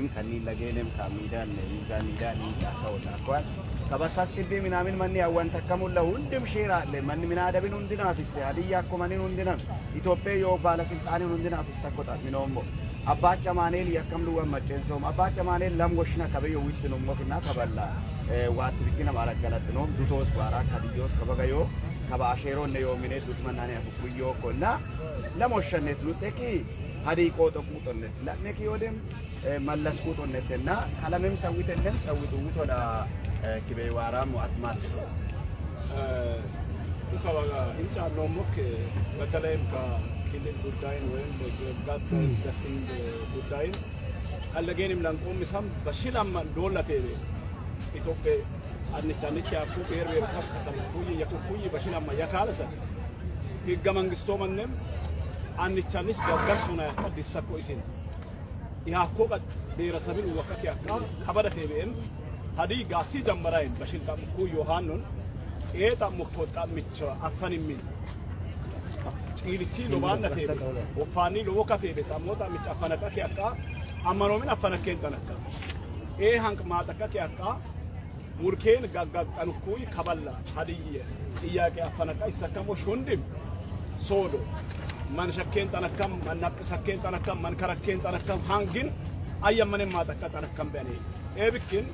ላይም ከኒ ለገለም ካሚዳን ሚዛን ሚዳን ያካውታ አቋል ከበሳስ ትቤ ምናምን ማን ያዋን ተከሙለ ሁንድም ሼራ አለ ማን ምን አደብን እንድና አፍስ ሀዲያ እኮ ማንን እንድና ኢትዮጵያ ዮ ባለስልጣንን እንድና አፍስ አቆጣት ምንውሞ አባጫ ማኔል ያከምሉ ወመጨንሶም አባጫ ማኔል ለምጎሽና ከበዮ ውስጥ ነው ሞክና ተበላ ዋት ቢኪና ማረጋላት ነው ዱቶስ ባራ ከዲዮስ ከበጋዮ ከባሼሮ ነው የሚኔት ዱትመናኔ አፍኩዮ ኮና ለሞሸነት ሉጤቂ ሀዲቆ ተቁጦነት ለነኪ ወደም መለስኩጦነትና ካለምም ሰዊተንም ሰዊቱ ወዳ ኪቤዋራም አትማስ ከበጋ እንጫ ነው ሞክ በተለይም ከክልል ጉዳይን ወይም በጋት ደስን ጉዳይን አለገንም ላንቆም ሰም በሽላም ዶላ ፌሬ ኢትዮጵያ አንቻንቻ ያኩ ብሔር ብሔረሰብ ከሰምኩኝ የኩኩኝ በሽላም ያካለሰ ህገ መንግስቶ ማንም አንቻንች ገገሱና ያዲሰኮ ይሲን ያኮበት ብሔረሰብን ወከክ ያካ ከበደ ፌሬን ሀዲ ጋሲ ጀመራይን በሽልጣም ኩ ዮሐንን ኤጣም ወቆጣ ምቻ አፈንሚን ጭልቺ ሎባና ፌሬ ወፋኒ ሎካ ፌሬ ታሞታ ምቻ አፈነካ ያካ አማኖምን አፈነከን ተነካ ሃንክ ማጠቀቅ ያካ ሙርኬን ጋጋቀንኩይ ከበላ ሀዲየ ጥያቄ አፈነካ ይሰከሞ ሹንድም ሶዶ ማን ሸከን ተነከም ማናቀሰከን ተነከም ማን ከረከን ተነከም ሃንግን አየመነ ማጠቀ ተነከም በኔ ኤብክን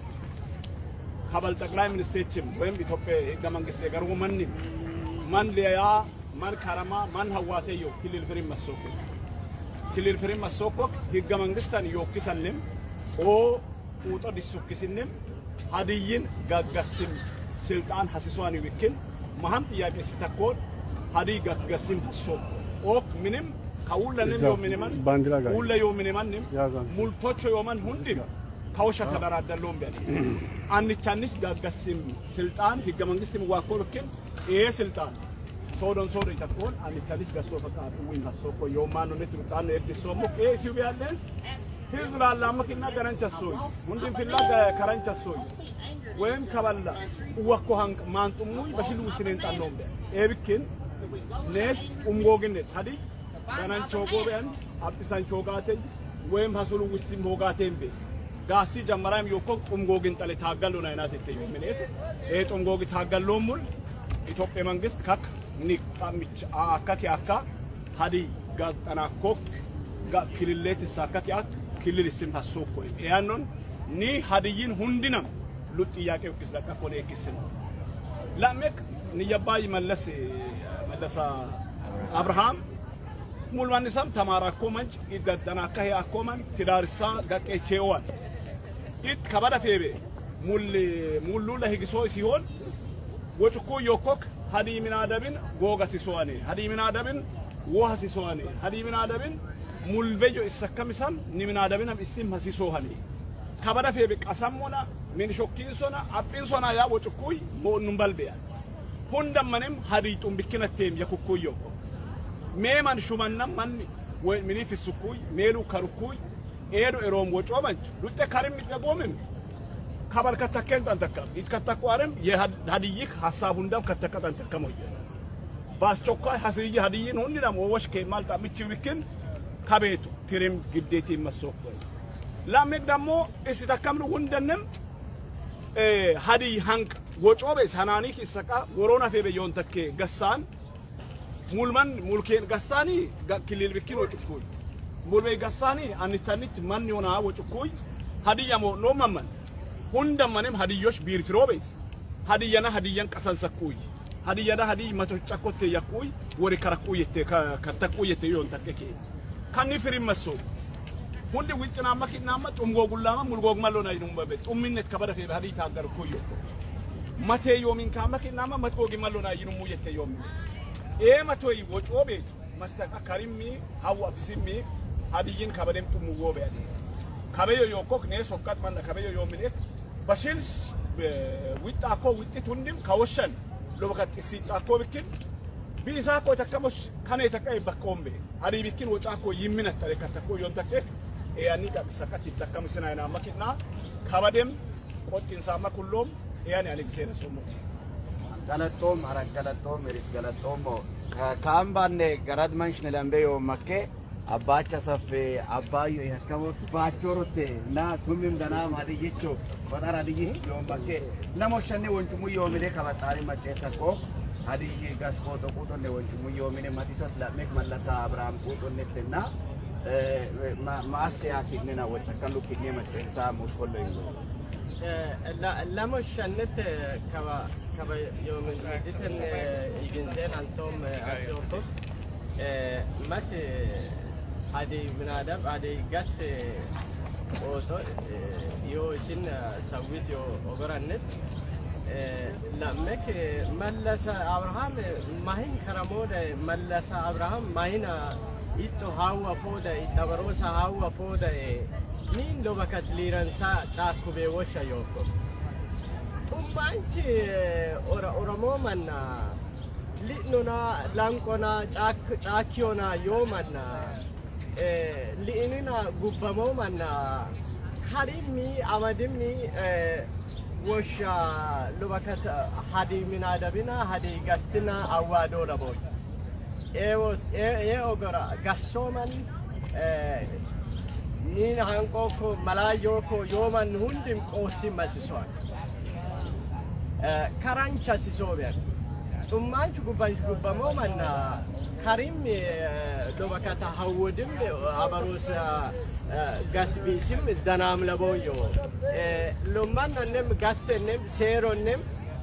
ከበል ጠቅላይ ሚኒስቴርም ወይም ኢትዮጵያ ህገ መንግስት የገርው ማን ሊያ ማን ከረማ ማን ሀዋቴዮ ክልል ፍሪም መስኮ ህገ መንግስታን ይወክሰልም ኦ ኡጦ ዲሱክስንም ሀዲይን ጋጋስም ስልጣን ሐሲሷን ይወክል ማህም ጥያቄ ሲተኮን ሀዲይ ጋጋስም ሐሶ ኦክ ምንም ካውለንም ዮምንማን ሁለ ዮምንማንም ሙልቶቾ ዮማን ሁንዲም ካውሻ ተደራደሎም በኔ አንቻንሽ ጋጋስም ስልጣን ህገ መንግስት ይዋኮልክን ይሄ ስልጣን ሶዶን ሶዶ ይተኮን አንቻንሽ ጋሶ ፈቃዱ ወይ ሐሶኮ ዮማን ነው ለትምጣን ኤዲሶሞ ሲቢያለንስ ህዝብ ላላመክና ገረንቸሶይ ሁንዲም ፍላ ከረንቸሶይ ወይም ከበላ ወኮ ሃንቅ ማንጡሙይ በሽሉ ሲነን ጣሎም በ ኤብክን ነስ ኡምጎግነት ሀዲ ገናንቾጎበን አብሳንቾጋቴ ወይም ሐሱሉ ውስም ሆጋቴም በ ጋሲ ጀመራም ዮኮ ኡምጎግን ጠለ ታገሉና አይናት ተዩ ምኔት ኡምጎግ ታገሎሙል ኢትዮጵያ መንግስት ካክ ኒቃምች አካኪ አካ ሀዲ ጋጠናኮ ክልሌት ሳካኪ አክ ክልል ስም ሐሶኮ ያንን ኒ ሀዲይን ሁንዲናም ሉጥ ጥያቄው ክስለቀ ኮኔ ክስን ላመክ ንየባይ መለሳ አብርሃም ሙልማንሳም ተማራኮ መንጭ ይገደናካ ያኮማን ትዳርሳ ጋቄቼዋል ኢት ከበዳ ፌቤ ሙሉ ለህግሶ ሲሆን ወጭኮ ዮኮክ ሀዲ ምናደብን ጎጋ ሲሶዋኔ ሀዲ ምናደብን ወሃ ሲሶዋኔ ሀዲ ምናደብን ሙልበዮ ይሰከምሳም ንምናደብን እስም ሐሲሶሃኒ ከበዳ ፌቤ ቀሰሞና ምን ሾኪንሶና አጥንሶና ያ ወጭኩይ ሞኑን በልበያ ሁንደመንም ሀዲ ጡምብክነቴም የኩኩዮ ሜማን ሹማናም ማን ወይ ምን ይፍስኩይ ሜሉ ከርኩይ ኤዶ ኤሮም ወጮመንች ሉጤ ካሪም ይገቦምን ከበርከተከን ተንተከም ይከተቋርም የሀዲይክ ሐሳቡንዳም ከተከተን ተከሞየ በአስቸኳይ ሐስይ ሀዲይን ሁንዳም ወወሽ ከማልጣ ምቺውክን ከቤቱ ትሪም ግዴት ይመስወቅ ላሜክ ደሞ እስተከምሉ ወንደንም ሀዲይ ሃንቅ ወጮበ ሰናኒክ ይሰቃ ወሮና ፌበ yontake ገሳን ሙልማን ሙልኬን ገሳኒ ክልል ብኪን ወጭኩይ ሙልበ ገሳኒ አንቻንች ማን ይሆና ወጭኩይ ሀዲያሞ ኖማማን ሁንደማንም ሀዲዮሽ ቢር ፍሮበስ ሀዲያና ሀዲያን ቀሰንሰኩይ ሀዲያዳ ሀዲይ መቶጫኮቴ ያኩይ ወሪ ከረኩይ ከተኩይ yontake ካኒ ፍሪ መሶ ሁንዲ ዊጥና ማኪናማ ጡምጎ ጉላማ ሙልጎግ ማሎና ይኑምበ ጡምነት ከበደ ፌበ ሀዲይ ታገር ኩዮ ማቴ ዮሚን ካማኪናማ መትጎግ ማሎና ይኑሙ የተዮም ኤማቶይ ወጮቤ ማስተቃ ካሪሚ ሀዋ ፍሲሚ ሀዲይን ከበደም ጡሙጎ በያዲ ከበዮ ዮኮክ ነስ ወቃት ማና ከበዮ ዮሚኔት በሽል ዊጣኮ ዊጥት ሁንዲም ካወሸን ሎበከት ሲጣኮ ብክን ቢሳኮ ተከሞሽ ከኔ ተቀይ በቆምቤ ሀዲይ ብክን ወጫኮ ይሚነት ተለከተኮ ዮንተከ ያኒ ቀብሰከት ይተከምስና አይና ማኪና ከበደም ቆጥንሳማ ኩሎም ያኒ አሌክሴን ሶሞ ገለጦም አረገለጦም ሪስ ገለጦም ካምባኔ ገራድ መንሽነ ለምበዮ መከ Abbacha safe abbayo yakamo bachorote na sumim danam hadiyecho badara diyi yom bakke namo shanne wonchumu yomide kabatari machesa ko hadiye gasko to kutonne wonchumu yomine matisat la mek malasa abraham kutonne tenna maasya kinena wachakalu kinne machesa muskollo ingo lamo shannet kaba yomin diten iginzen ansom asyofo mat هذه من آداب هذه قت أوتو يو شين سويت يو أقرنت لمك مللس أبراهام ماهين كرامودا مللس أبراهام ماهينا إتو هاو فودا إتبروس هاو فودا مين لو بكت ليرنسا تاكو بيوشا يوكو أمانشي أورامو منا لينونا لانكونا تاكيونا يومنا لإننا قبمو منا خريمي أمدمي وشا لبكت هذه من آدابنا هذه قتنا أوادو ربوي أوغرا قصومن نين هنكوكو ملايوكو يومن هندم قوسي مسيسوان كرانشا سيسوبيان tummanchu gubbamo manna karim lobakata hawdim abarus gasbisim danam laboyo lomman nem gattenem seronem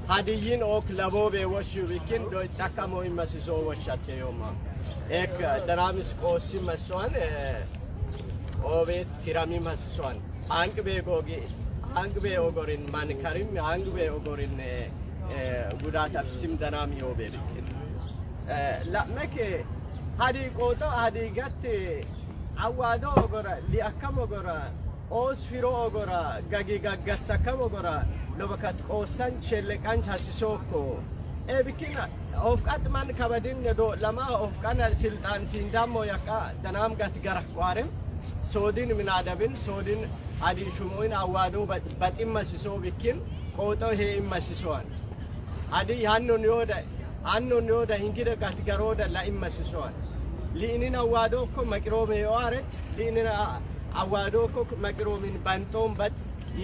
hadiyin ok labobe washu bikin do takamo imasiso washatte yoma ek danamis qosim maswan obet tirami maswan angbe gogi angbe ogorin man karim angbe ogorin ጉዳት አፍሲም ደናም ይወበል ለመከ ሀዲ ቆጦ ሀዲ ገት አዋዶ ጎራ ሊአከም ጎራ ኦስ ፊሮ ጎራ ጋጊ ጋጋሰከም ጎራ ለበከት ቆሰን ቸለቃን ቻሲሶኮ ኤብኪና ኦፍቃት ማን ከበድን ነዶ ለማ ኦፍቃን ስልጣን ሲንዳሞ ያቃ ደናም ጋት ገራቋረም ሶዲን ምናደብን ሶዲን ሀዲ ሹሞይን አዋዶ በጢመሲሶ ቢኪን ቆጦ ሄ ይመስሶዋል adi hannon yoda hingida gatgaroda la immasisuan liinina awado ko makrome yoaret liinina awado ko makromin bantom bat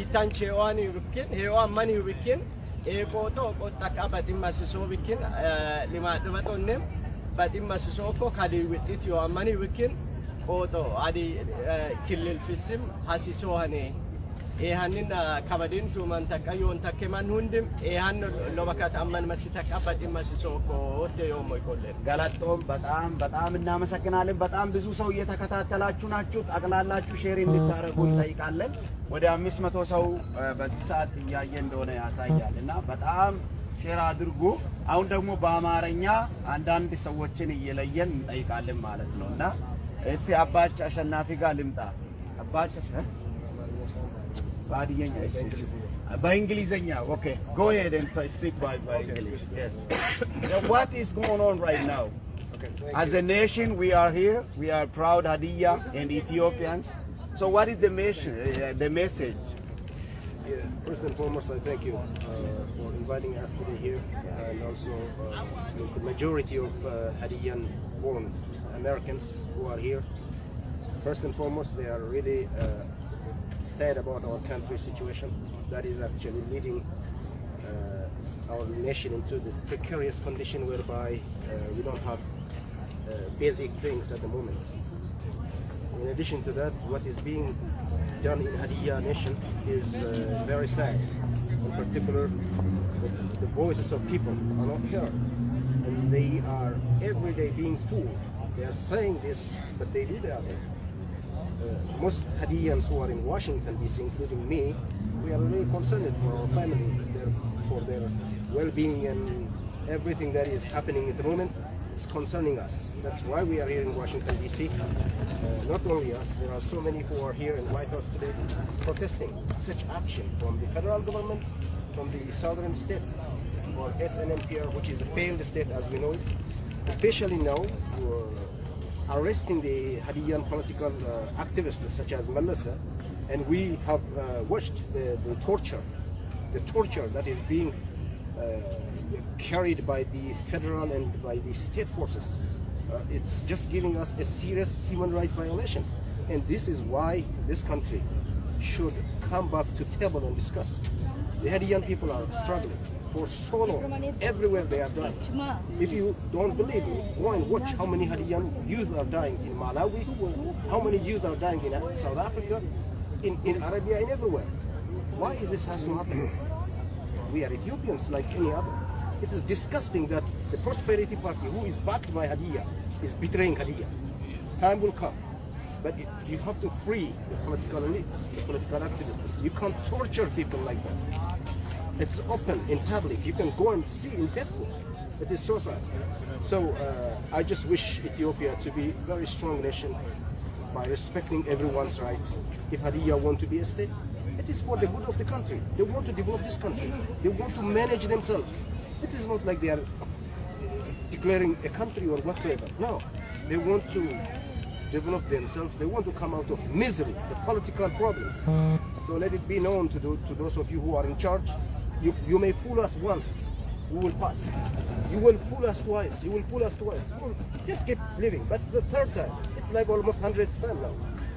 itancheani bikin hewa mani bikin e koto ko takabat immasiso bikin lima dubatonnem bat immasiso ko kali witit yo mani bikin koto adi kilil fisim hasisoane إيهانين كبدين شو من تكايون تكمان هندم إيهان لو بكات أمان مسيتك أبدي مسيسوكو تيوم يقولين. قالتهم بتأم النام سكنالهم بتأم بزوسوا يتكتات تلاچون أشوت أغلال لاچو شيرين لتاركون تايكالن وده مسمتو سو بديسات ياين دونه أسايالنا بتأم شير أدرجو أون دمو بامارنيا عندان بسوتشين يلاين تايكالن مالتنا نا استي أباش عشان نافيقا لمتا أباش by English, okay. Go ahead and speak by English. Yes. What is going on right now? Okay. As a nation, we are here. We are proud Hadiyya and Ethiopians. So, what is the message? Yeah. First and foremost, I thank you for inviting us today here, and also the majority of Hadiyyan-born Americans who are here. First and foremost, they are really sad about our country's situation that is actually leading our nation into the precarious condition whereby we don't have basic things at the moment. In addition to that, what is being done in Hadiyya nation is very sad. In particular, the voices of people are not heard, and they are every day being fooled. They are saying this, but they do the other. Most Hadiyyans who are in Washington DC, including me, we are really concerned for our family, for their well-being and everything that is happening at the moment. It's concerning us. That's why we are here in Washington DC. Not only us, there are so many who are here in White House today protesting such action from the federal government, from the southern state, or SNMPR, which is a failed state as we know it, especially now. Arresting the Hadiyyan political activists such as Melissa, and we have watched the torture that is being carried by the federal and by the state forces it's just giving us a serious human rights violations. And this is why this country should come back to table and discuss. The Hadiyan people are struggling for so long. Everywhere they are dying. If you don't believe me, go and watch how many Hadiyan youth are dying in Malawi, how many youth are dying in South Africa, in Arabia, and everywhere. Why is this has to happen? We are Ethiopians like any other. It is disgusting that the Prosperity Party, who is backed by Hadiya, is betraying Hadiya. Time will come. But you have to free the political elites, the political activists. You can't torture people like that. It's open in public. You can go and see in Facebook. It is so sad. So I just wish Ethiopia to be a very strong nation by respecting everyone's rights. If Hadiya want to be a state, it is for the good of the country. They want to develop this country. They want to manage themselves. It is not like they are declaring a country or whatsoever. No, they want to develop themselves. They want to come out of misery, the political problems. So let it be known to those of you who are in charge. You may fool us once, we will pass. You will fool us twice, you will fool us twice. We'll just keep living. But the third time, it's like almost 100th time now.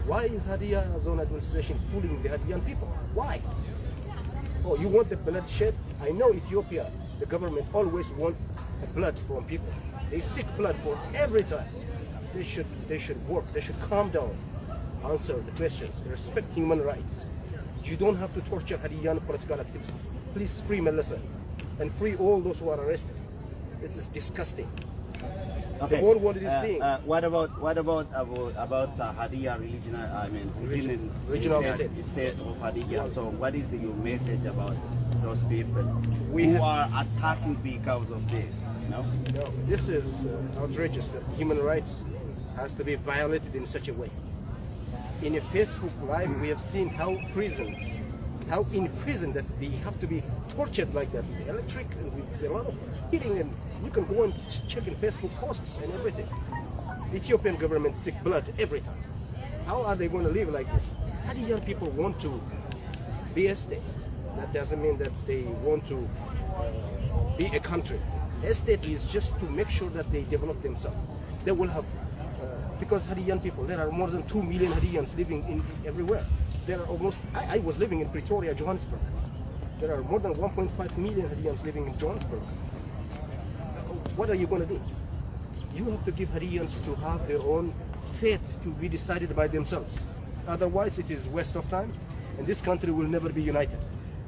Why is Hadiya zone administration fooling the Hadiyan people? Why? Oh, you want the bloodshed? I know Ethiopia, the government always want blood from people. They seek blood for every time. They should work. They should calm down, answer the questions, respect human rights. You don't have to torture Hadiyan political activists. Please free Melissa and free all those who are arrested. It is disgusting. Okay. The whole world is seeing. What about Hadiya regional state of Hadiya? So what is your message about those people who are attacking because of this? No, this is outrageous that human rights has to be violated in such a way. In a Facebook Live, we have seen how in prison that they have to be tortured like that with electric and with a lot of heating, and you can go and check in Facebook posts and everything. The Ethiopian government seek blood every time. How are they going to live like this? Hadiyan people want to be a state. That doesn't mean that they want to be a country. A state is just to make sure that they develop themselves. They will have, because Hadiyan people, there are more than 2 million Hadiyans living in everywhere. There are almost, I was living in Pretoria, Johannesburg. There are more than 1.5 million Hadiyans living in Johannesburg. What are you going to do? You have to give Hadiyans to have their own fate to be decided by themselves. Otherwise, it is waste of time, and this country will never be united.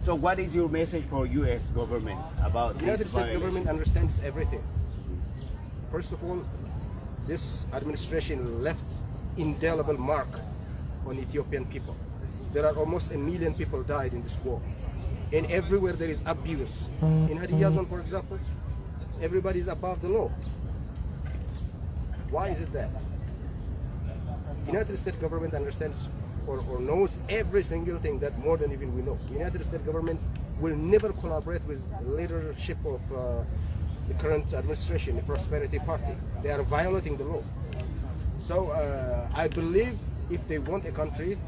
So what is your message for U.S. government about The this United States government understands everything. First of all, this administration left indelible mark on Ethiopian people. There are almost 1 million people died in this war. And everywhere there is abuse. In Hadiya zone, for example, everybody is above the law. Why is it that? United States government understands or knows every single thing that more than even we know. The United States government will never collaborate with the leadership of the current administration, the Prosperity Party. They are violating the law. So I believe if they want a country,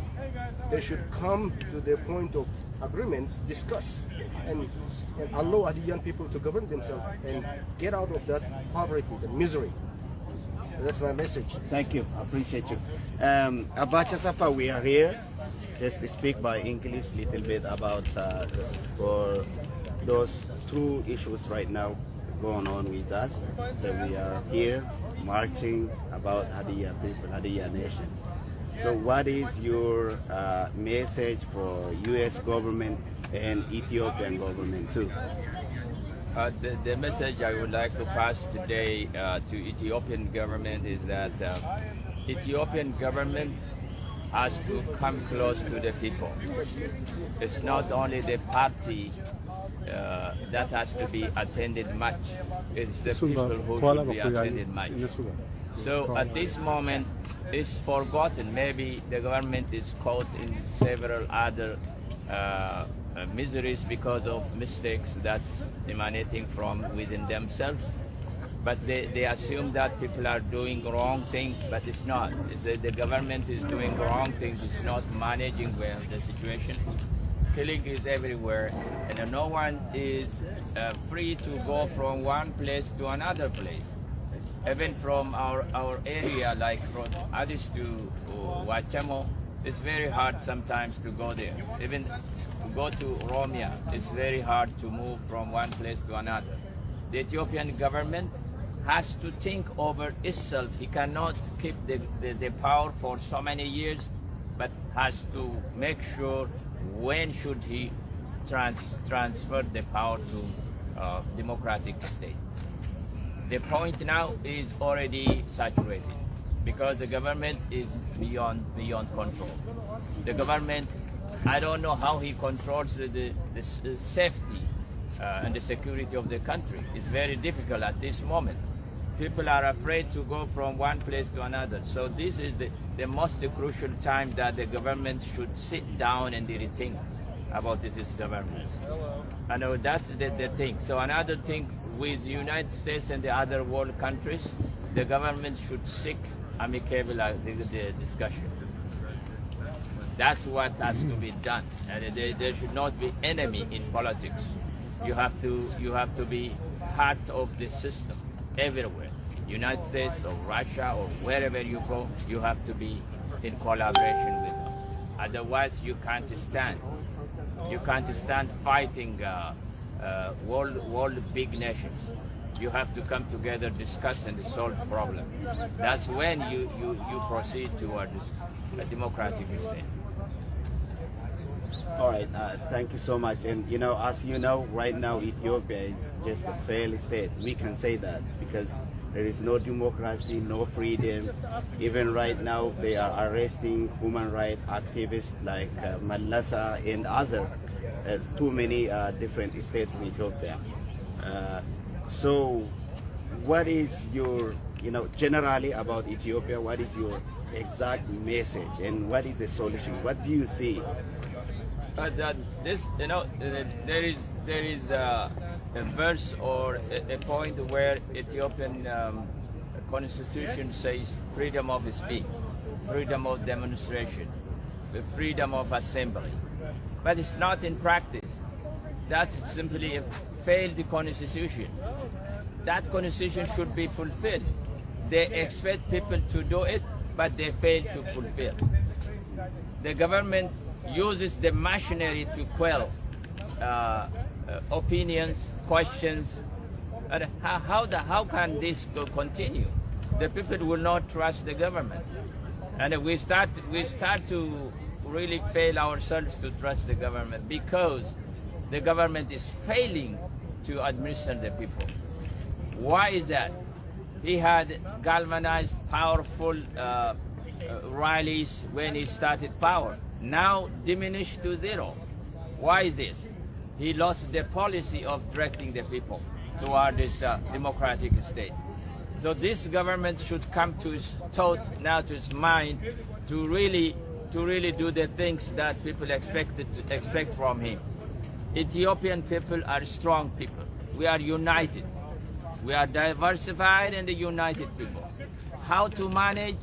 they should come to the point of agreement, discuss, and allow Hadiyan people to govern themselves and get out of that poverty, the misery. That's my message. Thank you. I appreciate you. Abacha Safa, we are here just to speak by English a little bit about for those two issues right now going on with us. So we are here marching about Hadiya people, Hadiya nation. So what is your message for U.S. government and Ethiopian government too? The message I would like to pass today to Ethiopian government is that Ethiopian government has to come close to the people. It's not only the party that has to be attended much, it's the people who should be attended much. So at this moment, it's forgotten. Maybe the government is caught in several other miseries because of mistakes that's emanating from within themselves. But they assume that people are doing wrong things, but it's not. It's the government is doing wrong things. It's not managing well the situation. Killing is everywhere, and no one is free to go from one place to another place. even from our area, like from Addis to Wachamo, it's very hard sometimes to go there. Even to go to Oromia, it's very hard to move from one place to another. The Ethiopian government has to think over itself. He cannot keep the power for so many years, but has to make sure when should he transfer the power to democratic state. The point now is already saturated because the government is beyond control. The government, I don't know how he controls the safety and the security of the country. It's very difficult at this moment. People are afraid to go from one place to another. So this is the most crucial time that the government should sit down and rethink about its government. I know that's the thing. So another thing with the United States and the other world countries, the government should seek amicable the discussion. That's what has to be done. And there should not be enemy in politics. You have to be part of the system everywhere. United States or Russia or wherever you go, you have to be in collaboration with them. Otherwise, you can't stand. You can't stand fighting world big nations. You have to come together, discuss, and solve problems. That's when you proceed towards a democratic state. All right, thank you so much. And you know, as you know, right now Ethiopia is just a failed state. We can say that because there is no democracy, no freedom. Even right now, they are arresting human rights activists like Malasa and other. There's too many different states in Ethiopia. So, what is your, generally about Ethiopia? What is your exact message, and what is the solution? What do you see? There is a verse or a point where Ethiopian constitution says freedom of speech, freedom of demonstration, freedom of assembly, but it's not in practice. That's simply a failed constitution. That constitution should be fulfilled. They expect people to do it, but they fail to fulfill. The government uses the machinery to quell opinions, questions. How can this continue? The people will not trust the government, and we start to really fail ourselves to trust the government because the government is failing to administer the people. Why is that? He had galvanized powerful rallies when he started power. Now diminished to zero. Why is this? He lost the policy of directing the people toward this democratic state. So this government should come to his thought, now to his mind, to really do the things that people expect from him. Ethiopian people are strong people. We are united. We are diversified and united people. How to manage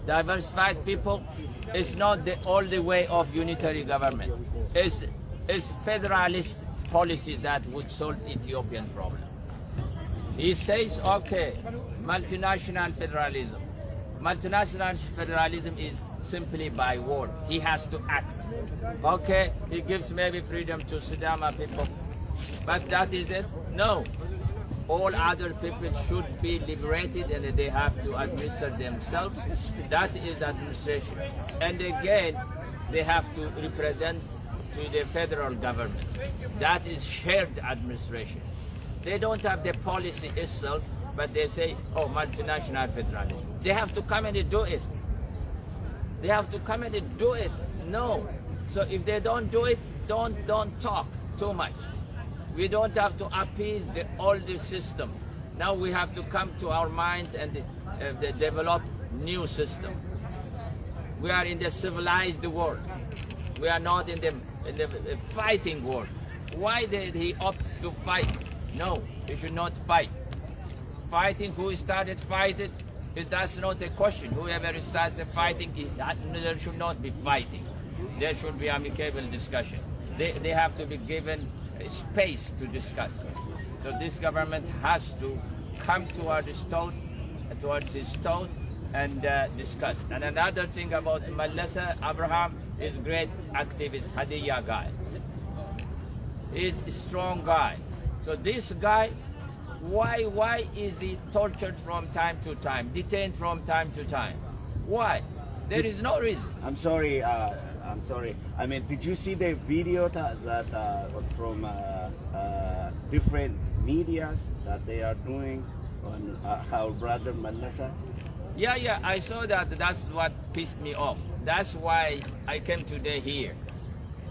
diversified people is not the only way of unitary government. It's federalist policy that would solve Ethiopian problem. He says, okay, multinational federalism. Multinational federalism is simply by word. He has to act. Okay, he gives maybe freedom to Sidama people, but that is it? No. All other people should be liberated and they have to administer themselves. That is administration. And again, they have to represent to the federal government. That is shared administration. They don't have the policy itself, but they say, oh, multinational federalism. They have to come and do it. They have to come and do it. No. So if they don't do it, don't talk too much. We don't have to appease the older system. Now we have to come to our minds and develop new system. We are in the civilized world. We are not in the fighting world. Why did he opt to fight? No, he should not fight. Fighting, who started fighting, that's not a question. Whoever starts the fighting, there should not be fighting. There should be amicable discussion. They have to be given space to discuss. So this government has to come to our thought towards his thought and discuss. And another thing about Malasa Abraham is great activist, Hadiya guy. He's a strong guy. So this guy, why is he tortured from time to time, detained from time to time? Why? There is no reason. I'm sorry. I mean, did you see the video that from different medias that they are doing on our brother Malasa? Yeah, I saw that. That's what pissed me off. That's why I came today here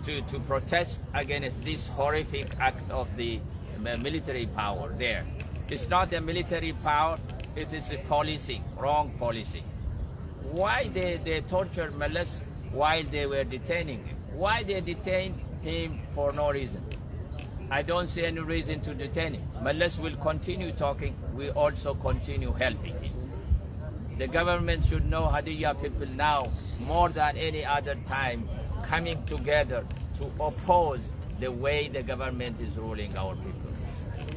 to protest against this horrific act of the military power there. It's not a military power, it is a policing, wrong policing. Why they tortured Malasa while they were detaining him? Why they detained him for no reason? I don't see any reason to detain him. Malasa will continue talking, we also continue helping him. The government should know Hadiya people now more than any other time coming together to oppose the way the government is ruling our people.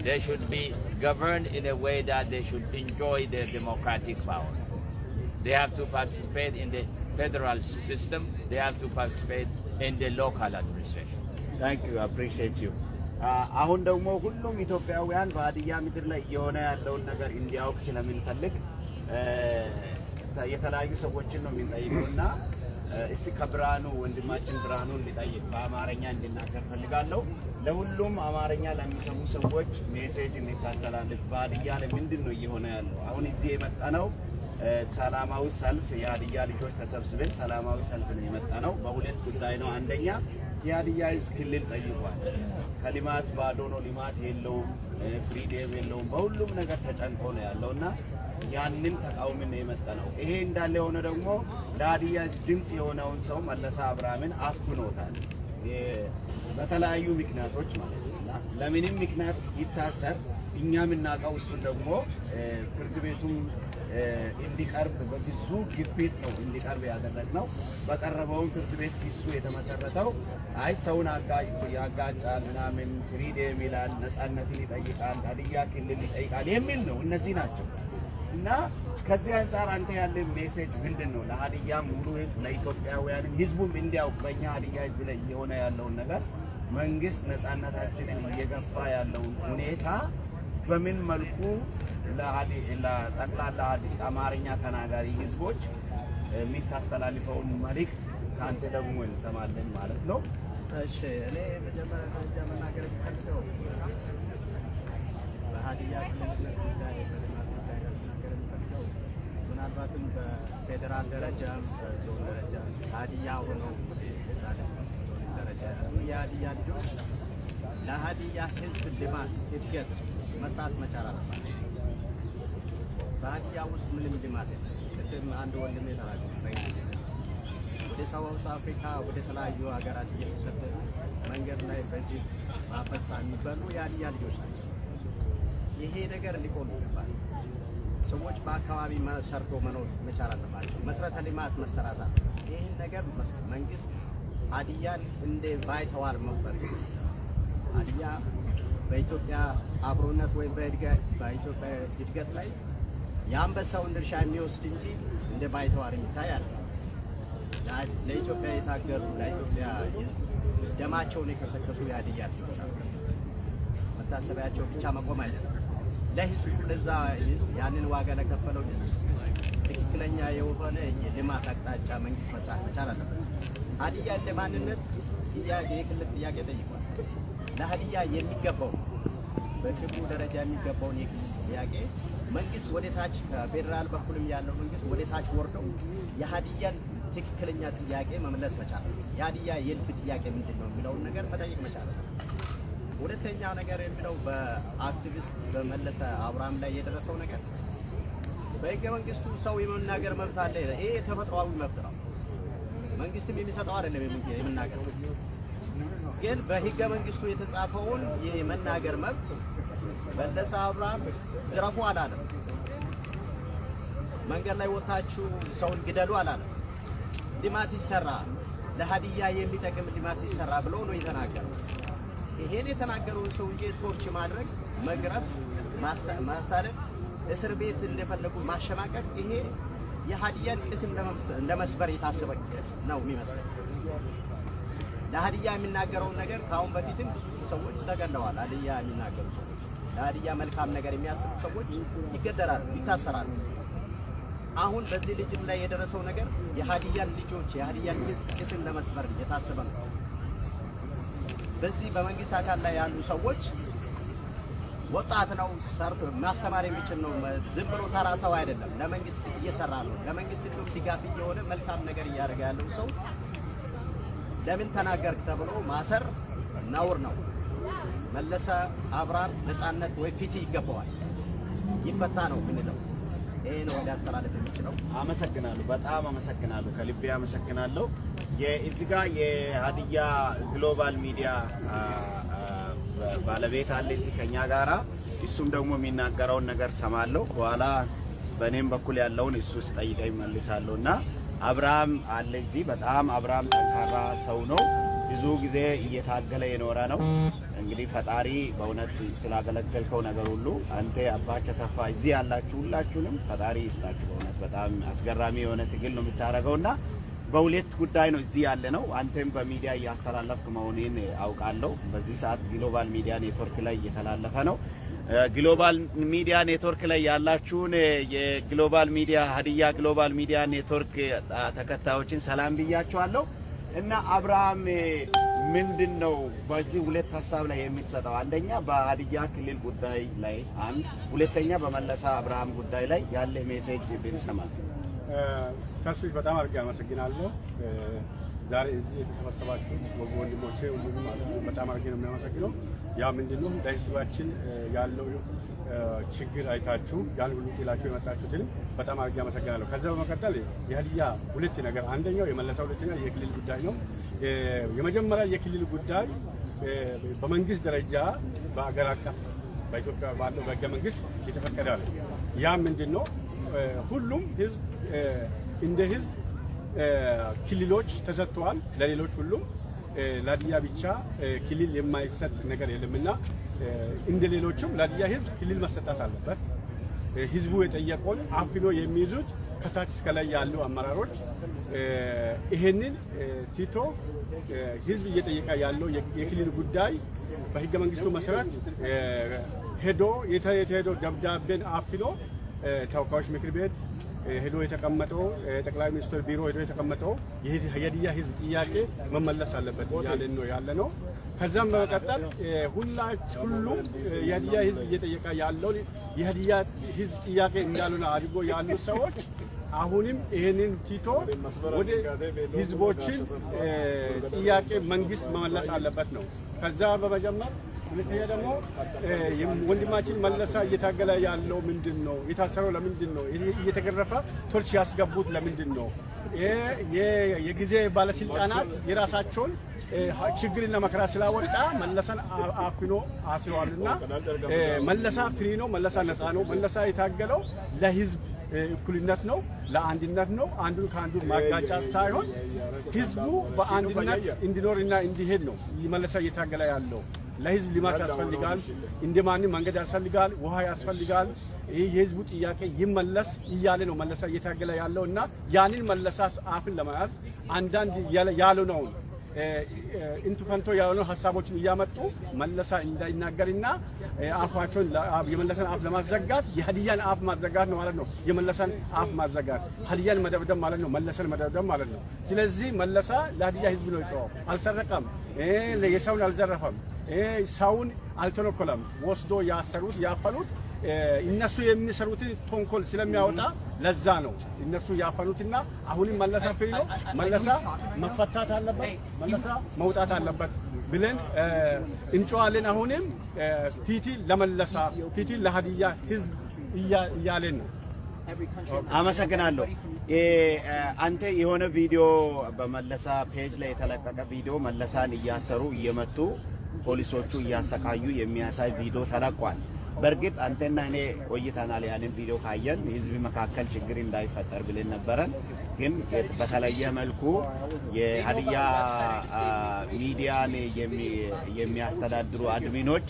They should be governed in a way that they should enjoy their democratic power. They have to participate in the federal system. They have to participate in the local administration. Thank you, I appreciate you. አሁን ደግሞ ሁሉም ኢትዮጵያውያን በሀዲያ ምድር ላይ የሆነ ያለውን ነገር እንዲያውቅ ስለምንፈልግ የተለያዩ ሰዎችን ነው የምንጠይቀውና እስቲ ከብራኑ ወንድማችን ብራኑ እንዲጠይቅ በአማርኛ እንድናገር ፈልጋለሁ። ለሁሉም አማርኛ ለሚሰሙ ሰዎች ሜሴጅ እንድታስተላልፍ በሀዲያ ላይ ምንድነው እየሆነ ያለው? አሁን እዚህ የመጣነው ሰላማዊ ሰልፍ የሀዲያ ልጆች ተሰብስበን ሰላማዊ ሰልፍ ነው የመጣነው። በሁለት ጉዳይ ነው። አንደኛ የሀዲያ ህዝብ ክልል ጠይቋል። ከልማት ባዶ ነው፣ ልማት የለውም፣ ፍሪደም የለውም፣ በሁሉም ነገር ተጨንቆ ነው ያለውና ያንን ተቃውመን ነው የመጣነው። ይሄ እንዳለ ሆነ ደግሞ ለሀዲያ ድምጽ የሆነውን ሰው መለሳ አብርሃምን አፍኖታል በተለያዩ ምክንያቶች ማለት ነው። ለምንም ምክንያት ይታሰር እኛ የምናውቀው እሱን ደግሞ ፍርድ ቤቱም እንዲቀርብ በብዙ ግፊት ነው እንዲቀርብ ያደረግነው። በቀረበው ፍርድ ቤት ክሱ የተመሰረተው አይ ሰውን ያጋጫል ምናምን ፍሪደም ይላል፣ ነፃነትን ይጠይቃል፣ ሀዲያ ክልል ይጠይቃል የሚል ነው። እነዚህ ናቸው እና ከዚህ አንፃር አንተ ያለ ሜሴጅ ምንድነው ለሀዲያ ሙሉ ህዝብ ለኢትዮጵያውያን ህዝቡም እንዲያውቅ በእኛ ሀዲያ ህዝብ ላይ የሆነ ያለውን ነገር መንግስት ነፃነታችንን እየገፋ ያለውን ሁኔታ በምን መልኩ ለጠቅላላ አማርኛ ተናጋሪ ህዝቦች የሚታስተላልፈውን መልእክት ካንተ ደግሞ እንሰማለን ማለት ነው። እሺ እኔ መጀመሪያ ደረጃ መናገር የምፈልገው በሀዲያ ክልል ጉዳይ ምናልባትም በፌዴራል ደረጃ በዞን ደረጃ ሀዲያ ሆነው ፌዴራል ደረጃ የሀዲያ ልጆች ለሀዲያ ህዝብ ልማት እድገት መስራት መቻል አለባቸው። በሀዲያ ውስጥ ምንም ልማት የለም። ቅድም አንድ ወንድሜ ተናግሯል። ወደ ሳውዝ አፍሪካ ወደ ተለያዩ ሀገራት እየተሰደዱ መንገድ ላይ በጅብ ማፈሳ የሚበሉ የሀዲያ ልጆች ናቸው። ይሄ ነገር ሊቆም ይገባል። ሰዎች በአካባቢ ሰርቶ መኖር መቻል አለባቸው። መሰረተ ልማት መሰራት አለ። ይህን ነገር መንግስት ሀዲያን እንደ ባይተዋር መቁጠር ሀዲያ በኢትዮጵያ አብሮነት ወይም በኢትዮጵያ እድገት ላይ የአንበሳውን ድርሻ የሚወስድ እንጂ እንደ ባይተዋር የሚታይ አለ። ለኢትዮጵያ የታገሉ ለኢትዮጵያ ደማቸውን የከሰከሱ የሀዲያ ልጆች አሉ። መታሰቢያቸው ብቻ መቆም አይደለም። ለህዝቡ ለዛ ህዝብ ያንን ዋጋ ለከፈለው ህዝብ ትክክለኛ የሆነ የልማት አቅጣጫ መንግስት መስራት መቻል አለበት። ሀዲያ እንደ ማንነት ጥያቄ የክልል ጥያቄ ጠይቋል። ለሀዲያ የሚገባው በክልሉ ደረጃ የሚገባውን የክልል ጥያቄ መንግስት ወደ ታች ከፌዴራል በኩልም ያለው መንግስት ወደ ታች ወርደው የሀዲያን ትክክለኛ ጥያቄ መመለስ መቻል አለበት። የሀዲያ የልብ ጥያቄ ምንድን ነው የሚለውን ነገር መጠየቅ መቻል አለበት። ሁለተኛ ነገር የሚለው በአክቲቪስት በመለሰ አብርሃም ላይ የደረሰው ነገር በህገ መንግስቱ ሰው የመናገር መብት አለ። ይሄ ተፈጥሯዊ መብት ነው። መንግስትም የሚሰጠው አይደለም የመናገር መብት። ግን በህገ መንግስቱ የተጻፈውን የመናገር መብት መለሰ አብርሃም ዝረፉ አላለም። መንገድ ላይ ወጣችሁ ሰውን ግደሉ አላለም። ልማት ይሰራ፣ ለሀዲያ የሚጠቅም ልማት ይሰራ ብሎ ነው የተናገረው። ይሄን የተናገረውን ሰውዬ ቶርች ማድረግ፣ መግረፍ፣ ማሳደድ እስር ቤት እንደፈለጉ ማሸማቀቅ ይሄ የሐዲያን ቅስም ለመስበር የታሰበ ነው የሚመስለው። ለሐዲያ የሚናገረውን ነገር ካሁን በፊትም ብዙ ሰዎች ተገለዋል። ሐዲያ የሚናገሩ ሰዎች ለሐዲያ መልካም ነገር የሚያስቡ ሰዎች ይገደላሉ፣ ይታሰራሉ። አሁን በዚህ ልጅም ላይ የደረሰው ነገር የሐዲያን ልጆች የሐዲያን ሕዝብ ቅስም ለመስበር የታሰበ ነው። በዚህ በመንግስት አካል ላይ ያሉ ሰዎች ወጣት ነው፣ ሰርቶ ማስተማር የሚችል ነው፣ ዝም ብሎ ተራ ሰው አይደለም፣ ለመንግስት እየሰራ ነው፣ ለመንግስት ድጋፍ እየሆነ መልካም ነገር እያደረገ ያለው ሰው ለምን ተናገርክ ተብሎ ማሰር ነውር ነው። መለሰ አብራር ነፃነት ወይ ፊት ይገባዋል፣ ይፈታ ነው ምንለው። ይሄ ነው ሊያስተላልፍ የሚችለው። አመሰግናለሁ፣ በጣም አመሰግናለሁ፣ ከልቤ አመሰግናለሁ። እዚህ ጋር የሐዲያ ግሎባል ሚዲያ ባለቤት አለ እዚህ ከኛ ጋራ። እሱም ደግሞ የሚናገረውን ነገር ሰማለሁ፣ በኋላ በእኔም በኩል ያለውን እሱ ሲጠይቀኝ መልሳለሁ። እና አብርሃም አለ እዚህ። በጣም አብርሃም ጠንካራ ሰው ነው፣ ብዙ ጊዜ እየታገለ የኖረ ነው። እንግዲህ ፈጣሪ በእውነት ስላገለገልከው ነገር ሁሉ አንተ አባቸ ሰፋ እዚህ ያላችሁ ሁላችሁንም ፈጣሪ ይስጣችሁ። በእውነት በጣም አስገራሚ የሆነ ትግል ነው የምታደርገውና በሁለት ጉዳይ ነው እዚህ ያለ ነው። አንተም በሚዲያ እያስተላለፍክ መሆኑን አውቃለሁ። በዚህ ሰዓት ግሎባል ሚዲያ ኔትወርክ ላይ እየተላለፈ ነው። ግሎባል ሚዲያ ኔትወርክ ላይ ያላችሁን የግሎባል ሚዲያ ሐዲያ ግሎባል ሚዲያ ኔትወርክ ተከታዮችን ሰላም ብያችኋለሁ። እና አብርሃም ምንድነው በዚህ ሁለት ሐሳብ ላይ የምትሰጠው? አንደኛ በሐዲያ ክልል ጉዳይ ላይ አንድ፣ ሁለተኛ በመለሰ አብርሃም ጉዳይ ላይ ያለ ሜሴጅ ብንሰማ። ተስፋዬ በጣም አድርጌ አመሰግናለሁ። ዛሬ እዚህ የተሰበሰባችሁት ወንድሞቼ ሁሉንም በጣም አድርጌ ነው የሚያመሰግነው። ያ ምንድነው ለህዝባችን ያለው ችግር አይታችሁ ያን ሁሉ ጥላችሁ የመጣችሁትን በጣም አድርጌ አመሰግናለሁ። ከዛ በመቀጠል የሐዲያ ሁለት ነገር፣ አንደኛው የመለሰ፣ ሁለተኛ የክልል ጉዳይ ነው። የመጀመሪያ የክልል ጉዳይ በመንግስት ደረጃ በአገር አቀፍ በኢትዮጵያ ባለው በህገ መንግስት የተፈቀደ ነው። ያ ምንድነው ሁሉም ህዝብ እንደ ህዝብ ክልሎች ተሰጥተዋል። ለሌሎች ሁሉም ለሐዲያ ብቻ ክልል የማይሰጥ ነገር የለምና እንደ ሌሎችም ለሐዲያ ህዝብ ክልል መሰጣት አለበት። ህዝቡ የጠየቀውን አፍኖ የሚይዙት ከታች እስከ ላይ ያሉ አመራሮች ይሄንን ቲቶ ህዝብ እየጠየቀ ያለው የክልል ጉዳይ በህገ መንግስቱ መሰረት ሄዶ የተሄደው ደብዳቤን አፍኖ ተወካዮች ምክር ቤት ሄዶ የተቀመጠው ጠቅላይ ሚኒስትር ቢሮ ሄዶ የተቀመጠው የሐዲያ ህዝብ ጥያቄ መመለስ አለበት ያለን ነው ያለ ነው። ከዛም በመቀጠል ሁሉም የሐዲያ ህዝብ እየጠየቀ ያለው የሐዲያ ህዝብ ጥያቄ እንዳልሆነ አድርጎ ያሉ ሰዎች አሁንም ይሄንን ቲቶ ወደ ህዝቦችን ጥያቄ መንግስት መመለስ አለበት ነው። ከዛ በመጀመር ሁለተኛ ደግሞ ወንድማችን መለሰ እየታገለ ያለው ምንድን ነው? የታሰረው ለምንድን ነው? እየተገረፈ ቶርች ያስገቡት ለምንድን ነው? የጊዜ ባለስልጣናት የራሳቸውን ችግርና መከራ ስላወጣ መለሰን አፍኖ አስረዋልና መለሰ ፍሪ ነው፣ መለሰ ነፃ ነው። መለሰ የታገለው ለህዝብ እኩልነት ነው፣ ለአንድነት ነው። አንዱን ከአንዱ ማጋጫት ሳይሆን ህዝቡ በአንድነት እንዲኖርና እንዲሄድ ነው መለሰ እየታገለ ያለው። ለህዝብ ልማት ያስፈልጋል፣ እንደማንም መንገድ ያስፈልጋል፣ ውሃ ያስፈልጋል። ይህ የህዝቡ ጥያቄ ይመለስ እያለ ነው መለሰ እየታገለ ያለው እና ያንን መለሰ አፍን ለመያዝ አንዳንድ ያልሆነውን እንቱ ፈንቶ ያልሆነው ሀሳቦችን እያመጡ መለሰ እንዳይናገርና አፋቸውን የመለሰን አፍ ለማዘጋት የሐዲያን አፍ ማዘጋት ነው ማለት ነው። የመለሰን አፍ ማዘጋት ሐዲያን መደብደብ ማለት ነው፣ መለሰን መደብደብ ማለት ነው። ስለዚህ መለሰ ለሐዲያ ህዝብ ነው የጮኸው። አልሰረቀም፣ የሰውን አልዘረፈም፣ ሰውን አልተነኮለም። ወስዶ ያሰሩት ያፈኑት እነሱ የሚሰሩት ተንኮል ስለሚያወጣ ለዛ ነው እነሱ ያፈኑትና አሁንም መለሰ ፍሪ ነው፣ መለሰ መፈታት አለበት፣ መለሰ መውጣት አለበት ብለን እንጮሃለን። አሁንም ፊቲ ለመለሰ ፊቲ ለሐዲያ ህዝብ እያለን ነው። አመሰግናለሁ። አንተ የሆነ ቪዲዮ በመለሰ ፔጅ ላይ የተለቀቀ ቪዲዮ መለሰን እያሰሩ እየመቱ ፖሊሶቹ እያሰቃዩ የሚያሳይ ቪዲዮ ተለቋል። በእርግጥ አንተና እኔ ቆይተናል። ያንን ቪዲዮ ካየን ህዝብ መካከል ችግር እንዳይፈጠር ብለን ነበረን። ግን በተለየ መልኩ የሐዲያ ሚዲያን የሚያስተዳድሩ አድሚኖች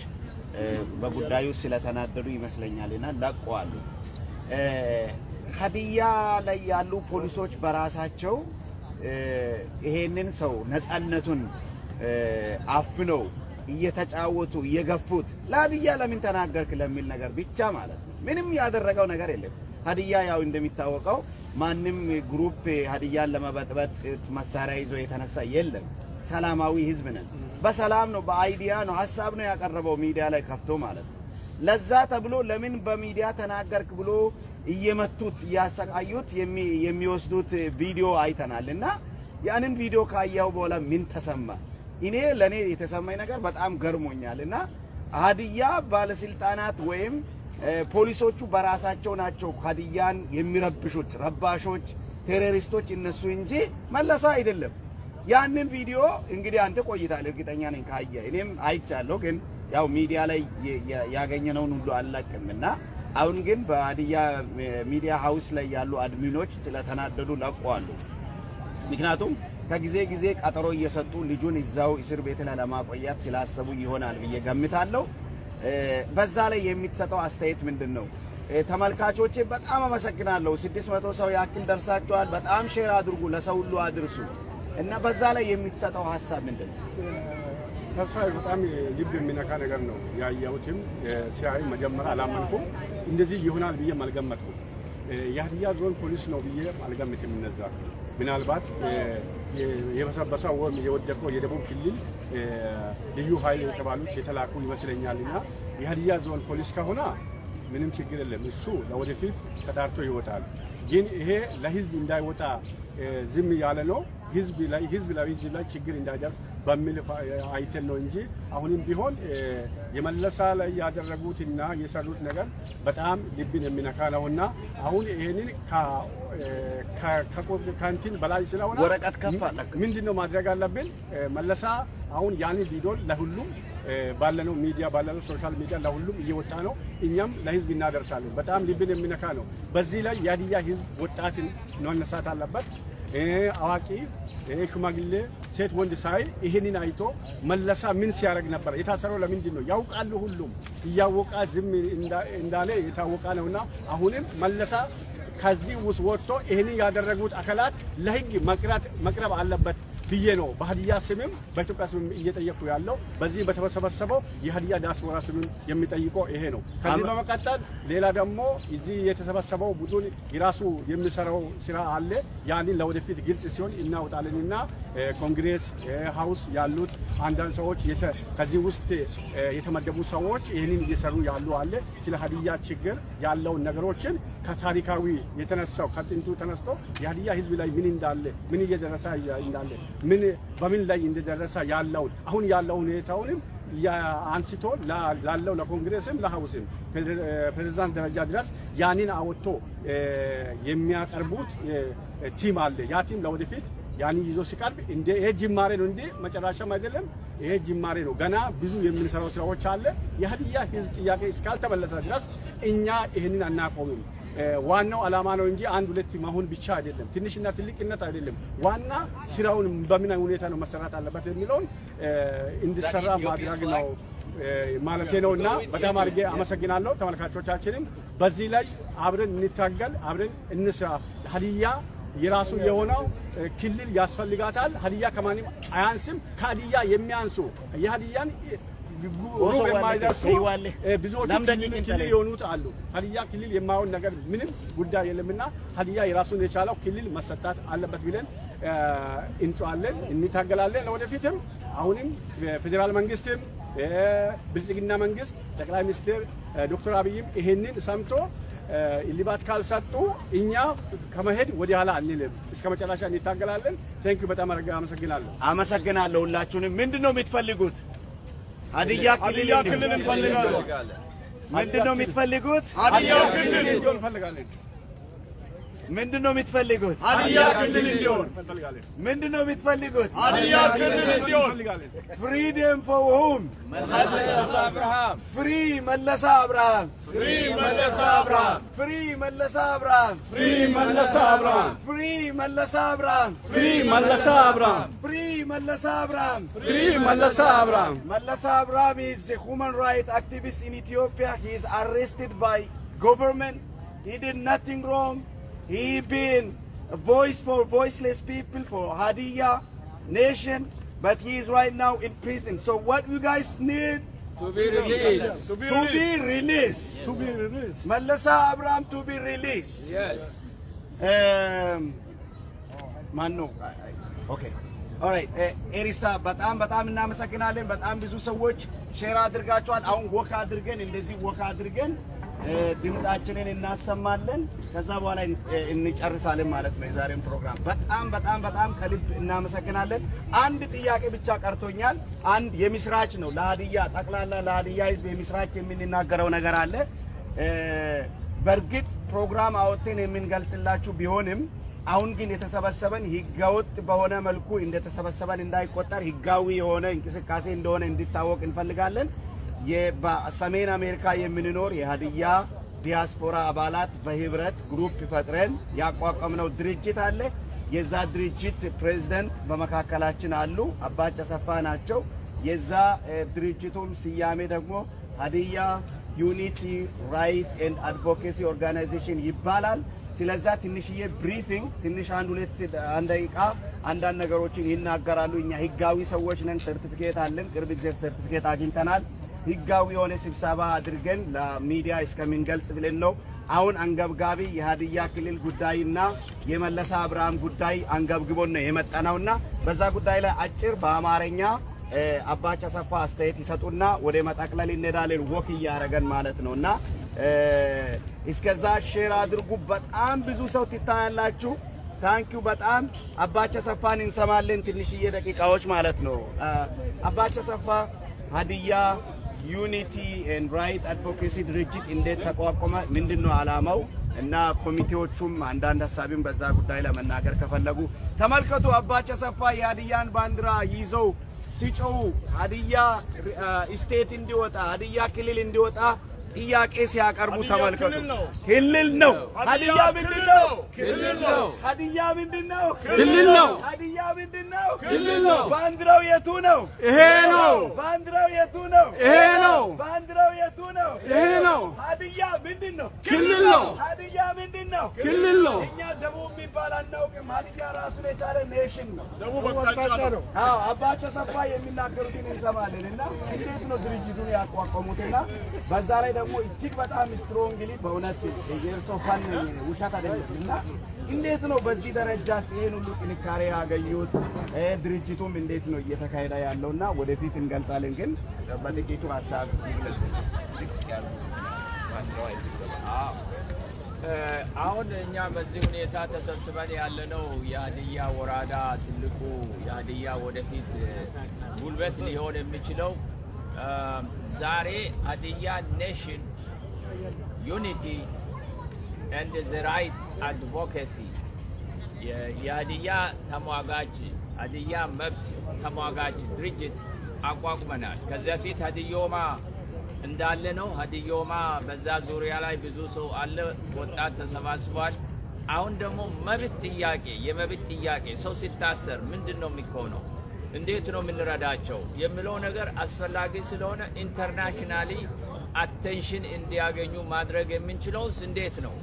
በጉዳዩ ስለተናደዱ ይመስለኛልና ለቀዋሉ። ሀዲያ ላይ ያሉ ፖሊሶች በራሳቸው ይሄንን ሰው ነፃነቱን አፍነው እየተጫወቱ እየገፉት ለሀዲያ ለምን ተናገርክ ለሚል ነገር ብቻ ማለት ነው። ምንም ያደረገው ነገር የለም። ሀዲያ ያው እንደሚታወቀው ማንም ግሩፕ ሀዲያን ለመበጥበጥ መሳሪያ ይዞ የተነሳ የለም። ሰላማዊ ህዝብ ነን። በሰላም ነው፣ በአይዲያ ነው፣ ሐሳብ ነው ያቀረበው ሚዲያ ላይ ከፍቶ ማለት ነው። ለዛ ተብሎ ለምን በሚዲያ ተናገርክ ብሎ እየመቱት እያሰቃዩት የሚወስዱት ቪዲዮ አይተናልና ያንን ቪዲዮ ካያው በኋላ ምን ተሰማ? እኔ ለኔ የተሰማኝ ነገር በጣም ገርሞኛልና ሀዲያ ባለስልጣናት ወይም ፖሊሶቹ በራሳቸው ናቸው ሀዲያን የሚረብሹት ረባሾች፣ ቴሮሪስቶች እነሱ እንጂ መለሳ አይደለም። ያንን ቪዲዮ እንግዲህ አንተ ቆይታል እርግጠኛ ነኝ ካየ፣ እኔም አይቻለሁ። ግን ያው ሚዲያ ላይ ያገኘነውን ሁሉ አላቅምና አሁን ግን በሀዲያ ሚዲያ ሃውስ ላይ ያሉ አድሚኖች ስለተናደዱ ለቀዋሉ። ምክንያቱም ከጊዜ ጊዜ ቀጠሮ እየሰጡ ልጁን እዛው እስር ቤት ላይ ለማቆየት ስላሰቡ ይሆናል ብዬ ገምታለሁ። በዛ ላይ የሚትሰጠው አስተያየት ምንድነው? ተመልካቾቼ በጣም አመሰግናለሁ። 600 ሰው ያክል ደርሳችኋል። በጣም ሼር አድርጉ፣ ለሰው ሁሉ አድርሱ እና በዛ ላይ የሚትሰጠው ሐሳብ ምንድነው? ተስፋ በጣም ልብ የሚነካ ነገር ነው ያያውትም ሲያይ መጀመሪያ አላመንኩም። እንደዚህ ይሆናል ብዬ አልገመትኩም። የሀዲያ ዞን ፖሊስ ነው ብዬ አልገምትም። እነዛ ምናልባት የበሰበሰው ወይም የወደቀው የደቡብ ክልል ልዩ ኃይል የተባሉት የተላኩ ይመስለኛልና የሀዲያ ዞን ፖሊስ ከሆነ ምንም ችግር የለም። እሱ ለወደፊት ተጣርቶ ይወጣል። ግን ይሄ ለህዝብ እንዳይወጣ ዝም ያለ ነው። ህዝብ ላይ ችግር እንዳይደርስ በሚል አይተን ነው እንጂ አሁንም ቢሆን የመለሳ ላይ ያደረጉትና የሰሩት ነገር በጣም ልብን የሚነካ ነውና አሁን ይሄንን ከካንቲን በላይ ስለሆነ ወረቀት ከፋለ ምንድነው ማድረግ አለብን? መለሳ አሁን ያን ቪዲዮ ለሁሉም ባለነው ሚዲያ ባለነው ሶሻል ሚዲያ ለሁሉም እየወጣ ነው። እኛም ለህዝብ እናደርሳለን። በጣም ልብን የሚነካ ነው። በዚህ ላይ የሀዲያ ህዝብ ወጣትን መነሳት አለበት። አዋቂ ሽማግሌ ሴት ወንድ ሳይ ይሄንን አይቶ መለሳ ምን ሲያደርግ ነበር? የታሰረው ለምንድን ነው? ያውቃሉ። ሁሉም እያወቃ ዝም እንዳለ የታወቀ ነውና አሁንም መለሳ ከዚህ ውስጥ ወጥቶ ይሄንን ያደረጉት አካላት ለህግ መቅረብ አለበት ብዬ ነው በሀዲያ ስምም በኢትዮጵያ ስምም እየጠየቁ ያለው። በዚህ በተሰበሰበው የሀዲያ ዲያስፖራ ስምም የሚጠይቀው ይሄ ነው። ከዚህ በመቀጠል ሌላ ደግሞ እዚህ የተሰበሰበው ቡድን የራሱ የሚሰራው ስራ አለ። ያንን ለወደፊት ግልጽ ሲሆን እናውጣለንና ኮንግሬስ ሃውስ ያሉት አንዳንድ ሰዎች ከዚህ ውስጥ የተመደቡ ሰዎች ይህንን እየሰሩ ያሉ አለ። ስለ ሀዲያ ችግር ያለውን ነገሮችን ከታሪካዊ የተነሳው ከጥንቱ ተነስቶ የሀዲያ ህዝብ ላይ ምን እንዳለ ምን እየደረሰ እንዳለ በምን ላይ እንደደረሰ ያለውን አሁን ያለው ሁኔታውንም አንስቶ ላለው ለኮንግሬስም ለሃውስም ፕሬዝዳንት ደረጃ ድረስ ያንን አወጥቶ የሚያቀርቡት ቲም አለ። ያ ቲም ለወደፊት ያንን ይዞ ሲቀርብ ይሄ ጅማሬ ነው እንዴ መጨረሻም አይደለም። ይሄ ጅማሬ ነው። ገና ብዙ የምንሰራው ስራዎች አለ። የሀዲያ ህዝብ ጥያቄ እስካልተመለሰ ድረስ እኛ ይሄንን አናቆምም። ዋናው ዓላማ ነው እንጂ አንድ ሁለት መሆን ብቻ አይደለም። ትንሽና ትልቅነት አይደለም። ዋና ስራውን በምን ሁኔታ ነው መሰራት አለበት የሚለውን እንዲሰራ ማድረግ ነው ማለት ነውና በጣም አድርጌ አመሰግናለሁ። ተመልካቾቻችንም በዚህ ላይ አብረን እንታገል፣ አብረን እንስራ። ሀዲያ የራሱ የሆነው ክልል ያስፈልጋታል። ሀዲያ ከማንም አያንስም። ከሀዲያ የሚያንሱ የሀዲያን ሩብ የማይደርሱ ብዙዎቹ ክልል የሆኑት አሉ። ሀዲያ ክልል የማይሆን ነገር ምንም ጉዳይ የለምና ሀዲያ የራሱን የቻለው ክልል መሰጣት አለበት ብለን እንጫዋለን፣ እንታገላለን። ለወደፊትም አሁንም ፌዴራል መንግስትም ብልጽግና መንግስት ጠቅላይ ሚኒስትር ዶክተር አብይም ይሄንን ሰምቶ እልባት ካልሰጡ እኛ ከመሄድ ወደ ኋላ አንልም። እስከ መጨረሻ እንታገላለን። ቴንኪው በጣም አመሰግናለሁ ሁላችሁንም። ምንድነው የምትፈልጉት? ሀዲያ ክልል እንፈልጋለን። ምንድነው የምትፈልጉት? ሀዲያ ክልል እንፈልጋለን። ምንድነው የምትፈልጉት? ሀዲያ ክልል እንዲሆን ምንድነው የምትፈልጉት? ሀዲያ ክልል እንዲሆን ፍሪደም ፎር ሁም መለሳ አብርሃም ፍሪ መለሳ አብርሃም ፍሪ መለሳ አብርሃም ፍሪ መለሳ አብርሃም ፍሪ መለሳ አብርሃም ፍሪ መለሳ አብርሃም ፍሪ መለሳ አብርሃም ፍሪ መለሳ አብርሃም ፍሪ መለሳ አብርሃም Malasa Abraham is a human rights activist in Ethiopia. He is arrested by government. He did nothing wrong. He been a voice for voiceless people, for Hadiya nation, but he is right now in prison. So what you guys need? to be released. To be released. to be released. Malasa Abraham to be released. Yes. Mano. Okay. ኦራይት ኤሪሳ በጣም እናመሰግናለን። በጣም ብዙ ሰዎች ሼር አድርጋቸዋል። አሁን ወካ አድርገን እንደዚህ ወካ አድርገን ድምጻችንን እናሰማለን። ከዛ በኋላ እንጨርሳለን ማለት ነው የዛሬውን ፕሮግራም። በጣም ከልብ እናመሰግናለን። አንድ ጥያቄ ብቻ ቀርቶኛል። አንድ የምስራች ነው ለሀዲያ ጠቅላላ ለሀዲያ ህዝብ የምስራች የምንናገረው ነገር አለ። በእርግጥ ፕሮግራም አወጥተን የምንገልጽላችሁ ቢሆንም አሁን ግን የተሰበሰበን ህጋወጥ በሆነ መልኩ እንደተሰበሰበን እንዳይቆጠር ህጋዊ የሆነ እንቅስቃሴ እንደሆነ እንዲታወቅ እንፈልጋለን። በሰሜን አሜሪካ የምንኖር የሀዲያ ዲያስፖራ አባላት በህብረት ግሩፕ ፈጥረን ያቋቋምነው ድርጅት አለ። የዛ ድርጅት ፕሬዝዳንት በመካከላችን አሉ፣ አባች አሰፋ ናቸው። የዛ ድርጅቱም ስያሜ ደግሞ ሀዲያ ዩኒቲ ራይት ኤንድ አድቮኬሲ ኦርጋናይዜሽን ይባላል። ስለዛ ትንሽዬ ብሪፊንግ ትንሽ አንድ ደቂቃ አንዳንድ ነገሮችን ይናገራሉ። እኛ ህጋዊ ሰዎች ነን፣ ሰርቲፊኬት አለን፣ ቅርብ ጊዜ ሰርቲፊኬት አግኝተናል። ህጋዊ የሆነ ስብሰባ አድርገን ለሚዲያ እስከምንገልጽ ብለን ነው። አሁን አንገብጋቢ የሀዲያ ክልል ጉዳይና የመለሳ አብርሃም ጉዳይ አንገብግቦን ነው የመጣነውና በዛ ጉዳይ ላይ አጭር በአማርኛ አባች አሰፋ አስተያየት ይሰጡና ወደ መጠቅለል እንሄዳለን። ወክ እያደረገን ማለት ነውና እስከዛ ሼር አድርጉ። በጣም ብዙ ሰው ትታያላችሁ። ታንኪዩ በጣም አባች አሰፋን እንሰማለን ትንሽዬ ደቂቃዎች ማለት ነው። አባች አሰፋ ሀዲያ ዩኒቲ ኤንድ ራይት አድቮኬሲ ድርጅት እንዴት ተቋቋመ? ምንድነው ዓላማው? እና ኮሚቴዎቹም አንዳንድ ሐሳብን በዛ ጉዳይ ለመናገር ከፈለጉ ተመልከቱ። አባች አሰፋ የሀዲያን ባንዲራ ይዘው ሲጮሁ ሀዲያ ስቴት እንዲወጣ ሀዲያ ክልል እንዲወጣ ጥያቄ ሲያቀርቡ ተመልከቱ። ክልል ነው ሀዲያ ምንድነው? ክልል ነው ሀዲያ ምንድነው? ክልል ነው ሀዲያ ምንድነው? ክልል ነው። ባንዲራው የቱ ነው? ይሄ ነው። ባንዲራው የቱ ነው? ይሄ ነው። ባንዲራው የቱ ነው? ይሄ ነው። ሀዲያ ምንድነው? ክልል ነው። ሀዲያ ምንድነው? ክልል ነው። እኛ ደቡብ የሚባል አናውቅም። ሀዲያ ራሱን የቻለ ኔሽን ነው። ደቡብ አቅጣጫ ነው። አዎ አባች አሰፋ የሚናገሩትን እንሰማለን። እና እንዴት ነው ድርጅቱን ያቋቋሙትና በዛ ላይ ደግሞ እጅግ በጣም ስትሮንግሊ በእውነት የርሶፋን ውሻት አይደለም እና እንዴት ነው በዚህ ደረጃ ሲሄን ሁሉ ጥንካሬ ያገኙት? ድርጅቱም እንዴት ነው እየተካሄደ ያለውና ወደፊት እንገልጻለን። ግን በጥቂቱ ሐሳብ ይግለጽ። አሁን እኛ በዚህ ሁኔታ ተሰብስበን ያለነው የሀዲያ ወራዳ ትልቁ የሀዲያ ወደፊት ጉልበት ሊሆን የሚችለው ዛሬ ሀዲያ ኔሽን ዩኒቲ ኤንድ ዘ ራይት አድቮኬሲ የሀዲያ ተሟጋች ሀዲያ መብት ተሟጋች ድርጅት አቋቁመናል። ከዚያ በፊት ሀዲዮማ እንዳለ ነው። ሀዲዮማ በዛ ዙሪያ ላይ ብዙ ሰው አለ፣ ወጣት ተሰባስቧል። አሁን ደግሞ መብት ጥያቄ የመብት ጥያቄ ሰው ሲታሰር ምንድነው የሚሆነው? እንዴት ነው የምንረዳቸው የሚለው ነገር አስፈላጊ ስለሆነ ኢንተርናሽናሊ አቴንሽን እንዲያገኙ ማድረግ የምንችለው እንዴት ነው?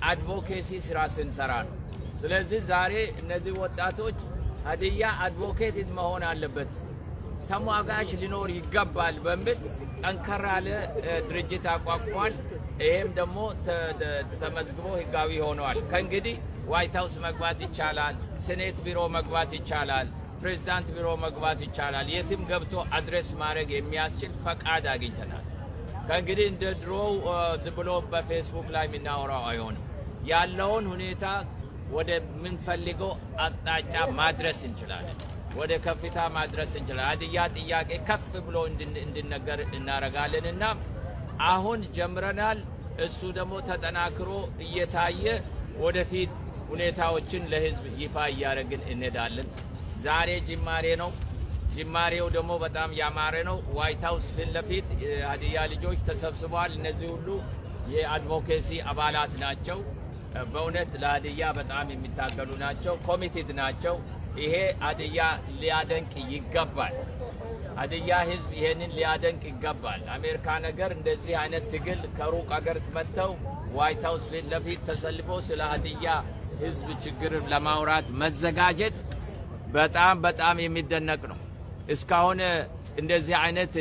አድቮኬሲ ስራ ስንሰራ ነው። ስለዚህ ዛሬ እነዚህ ወጣቶች ሀዲያ አድቮኬት መሆን አለበት፣ ተሟጋች ሊኖር ይገባል በሚል ጠንከር ያለ ድርጅት አቋቁሟል። ይሄም ደግሞ ተመዝግቦ ህጋዊ ሆኗል። ከእንግዲህ ዋይት ሃውስ መግባት ይቻላል፣ ሴኔት ቢሮ መግባት ይቻላል፣ ፕሬዝዳንት ቢሮ መግባት ይቻላል። የትም ገብቶ አድሬስ ማድረግ የሚያስችል ፈቃድ አግኝተናል። ከእንግዲህ እንደ ድሮው ዝም ብሎ በፌስቡክ ላይ የምናወራው አይሆንም። ያለውን ሁኔታ ወደ ምንፈልገው አቅጣጫ ማድረስ እንችላለን፣ ወደ ከፍታ ማድረስ እንችላለን። ሀዲያ ጥያቄ ከፍ ብሎ እንዲነገር እናረጋለንና አሁን ጀምረናል። እሱ ደግሞ ተጠናክሮ እየታየ ወደፊት ሁኔታዎችን ለህዝብ ይፋ ያረግን እንሄዳለን። ዛሬ ጅማሬ ነው። ጅማሬው ደግሞ በጣም ያማረ ነው። ዋይት ሃውስ ፊት ለፊት ሀዲያ ልጆች ተሰብስበዋል። እነዚህ ሁሉ የአድቮኬሲ አባላት ናቸው። በእውነት ለሀዲያ በጣም የሚታገሉ ናቸው። ኮሚቴድ ናቸው። ይሄ ሀዲያ ሊያደንቅ ይገባል። ሀዲያ ህዝብ ይሄንን ሊያደንቅ ይገባል። አሜሪካ ነገር እንደዚህ አይነት ትግል ከሩቅ አገር መጥተው ዋይት ሃውስ ፊት ለፊት ተሰልፎ ስለ ሀዲያ ህዝብ ችግር ለማውራት መዘጋጀት በጣም የሚደነቅ ነው። እስካሁን እንደዚህ አይነት